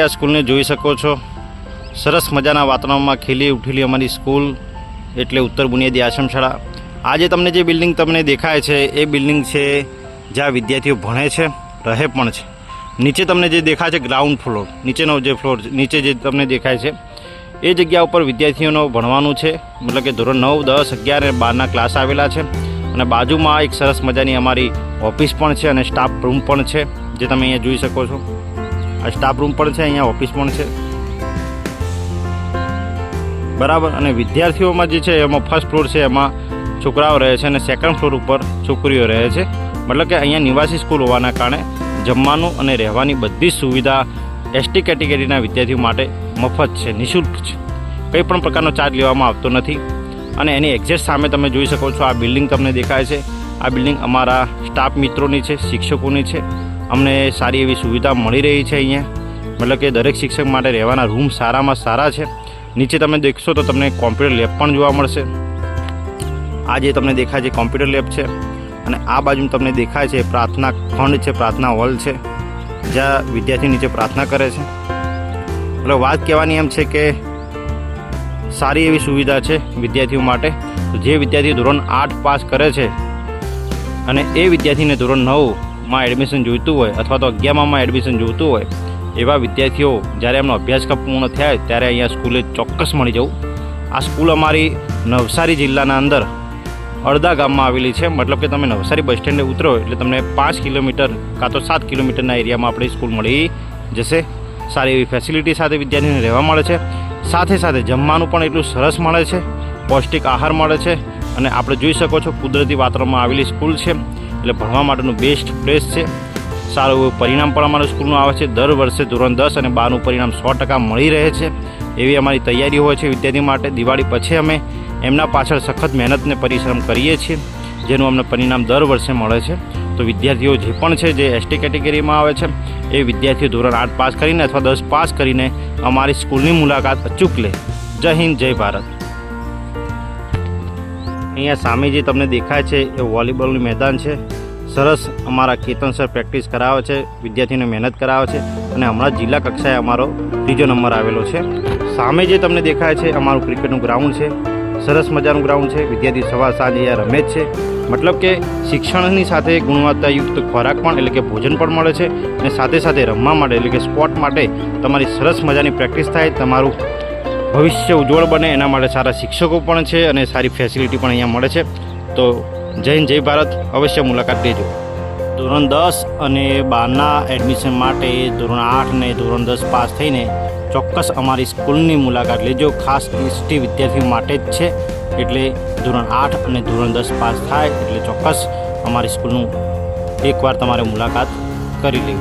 આ સ્કૂલને જોઈ શકો છો। સરસ મજાના વાતાવરણમાં ખીલી ઉઠેલી અમારી સ્કૂલ એટલે ઉત્તર બુનિયાદી આશ્રમ શાળા। આજે તમને જે બિલ્ડિંગ તમને દેખાય છે એ બિલ્ડિંગ છે જ્યાં વિદ્યાર્થીઓ ભણે છે, રહે પણ છે। નીચે તમને જે દેખાય છે ગ્રાઉન્ડ ફ્લોર, નીચેનો જે ફ્લોર નીચે જે તમને દેખાય છે એ જગ્યા ઉપર વિદ્યાર્થીઓનો ભણવાનું છે। મતલબ કે ધોરણ 9, 10, 11 અને 12ના ક્લાસ આવેલા છે અને બાજુમાં એક સરસ મજાની અમારી ઓફિસ પણ છે અને સ્ટાફ રૂમ પણ છે જે તમે અહીંયા જોઈ શકો છો। આ સ્ટાફ રૂમ પણ છે, અહીંયા ઓફિસ પણ છે બરાબર। અને વિદ્યાર્થીઓમાં જે છે એમાં ફર્સ્ટ ફ્લોર છે એમાં છોકરાઓ રહે છે અને સેકન્ડ ફ્લોર ઉપર છોકરીઓ રહે છે। મતલબ કે અહીંયા નિવાસી સ્કૂલ હોવાના કારણે જમવાનું અને રહેવાની બધી જ સુવિધા એસટી કેટેગરીના વિદ્યાર્થીઓ માટે મફત છે, નિઃશુલ્ક છે, કંઈ પણ પ્રકારનો ચાર્જ લેવામાં આવતો નથી। અને એની એક્ઝેક્ટ સામે તમે જોઈ શકો છો આ બિલ્ડિંગ તમને દેખાય છે। આ બિલ્ડિંગ અમારા સ્ટાફ મિત્રોની છે, શિક્ષકોની છે। અમને સારી એવી સુવિધા મળી રહી છે અહીંયા। મતલબ કે દરેક શિક્ષક માટે રહેવાના રૂમ સારામાં સારા છે। નીચે તમે દેખશો તો તમને કોમ્પ્યુટર લેબ પણ જોવા મળશે। આ જે તમને દેખાય છે કોમ્પ્યુટર લેબ છે અને આ બાજુ તમને દેખાય છે પ્રાર્થના ખંડ છે, પ્રાર્થના હોલ છે જ્યાં વિદ્યાર્થી નીચે પ્રાર્થના કરે છે। એટલે વાત કહેવાની એમ છે કે સારી એવી સુવિધા છે વિદ્યાર્થીઓ માટે। તો જે વિદ્યાર્થી ધોરણ 8 પાસ કરે છે અને એ વિદ્યાર્થીને ધોરણ 9માં એડમિશન જોઈતું હોય અથવા તો 11માં એડમિશન જોઈતું હોય એવા વિદ્યાર્થીઓ જ્યારે એમનો અભ્યાસક્રમ પૂર્ણ થાય ત્યારે અહીંયા સ્કૂલે ચોક્કસ મળી જવું। આ સ્કૂલ અમારી નવસારી જિલ્લાના અંદર અડધા ગામમાં આવેલી છે। મતલબ કે તમે નવસારી બસ સ્ટેન્ડે ઉતરો એટલે તમને 5 કિલોમીટર કાં તો 7 કિલોમીટરના એરિયામાં આપણી સ્કૂલ મળી જશે। સારી એવી ફેસિલિટી સાથે વિદ્યાર્થીઓને રહેવા મળે છે, સાથે સાથે જમવાનું પણ એટલું સરસ મળે છે, પૌષ્ટિક આહાર મળે છે અને આપણે જોઈ શકો છો કુદરતી વાતાવરણમાં આવેલી સ્કૂલ છે એટલે ભણવા માટેનું બેસ્ટ પ્લેસ છે। સારું એવું પરિણામ પણ અમારું સ્કૂલનું આવે છે। દર વર્ષે ધોરણ 10 અને 12નું પરિણામ 100% મળી રહે છે એવી અમારી તૈયારી હોય છે વિદ્યાર્થી માટે। દિવાળી પછી અમે એમના પાછળ સખત મહેનત ને પરિશ્રમ કરીએ છીએ જેનું અમને પરિણામ દર વર્ષે મળે છે। તો વિદ્યાર્થીઓ જે પણ છે જે એસટી કેટેગરીમાં આવે છે એ વિદ્યાર્થીઓ ધોરણ 8 પાસ કરીને અથવા 10 પાસ કરીને અમારી સ્કૂલની મુલાકાત અચૂક લે। જય હિન્દ, જય ભારત। અહીંયા સામે જે તમને દેખાય છે એ વોલીબોલનું મેદાન છે। સરસ અમારા કેતન સર પ્રેક્ટિસ કરાવે છે, વિદ્યાર્થીઓને મહેનત કરાવે છે અને હમણાં જિલ્લા કક્ષાએ અમારો 3જો નંબર આવેલો છે। સામે જે તમને દેખાય છે અમારું ક્રિકેટનું ગ્રાઉન્ડ છે, સરસ મજાનું ગ્રાઉન્ડ છે। વિદ્યાર્થી સવાર સાંજ અહીંયા રમે જ છે। મતલબ કે શિક્ષણની સાથે ગુણવત્તાયુક્ત ખોરાક પણ એટલે કે ભોજન પણ મળે છે અને સાથે સાથે રમવા માટે એટલે કે સ્પોર્ટ માટે તમારી સરસ મજાની પ્રેક્ટિસ થાય, તમારું ભવિષ્ય ઉજ્જવળ બને એના માટે સારા શિક્ષકો પણ છે અને સારી ફેસિલિટી પણ અહીંયા મળે છે। તો જય હિન્દ, જય ભારત, અવશ્ય મુલાકાત લેજો। ધોરણ 10 અને 12ના એડમિશન માટે ધોરણ 8 ને ધોરણ 10 પાસ થઈને ચોક્કસ અમારી સ્કૂલની મુલાકાત લેજો। ખાસ એસટી વિદ્યાર્થીઓ માટે જ છે એટલે ધોરણ 8 અને ધોરણ 10 પાસ થાય એટલે ચોક્કસ અમારી સ્કૂલનું એકવાર તમારે મુલાકાત કરી લેવી।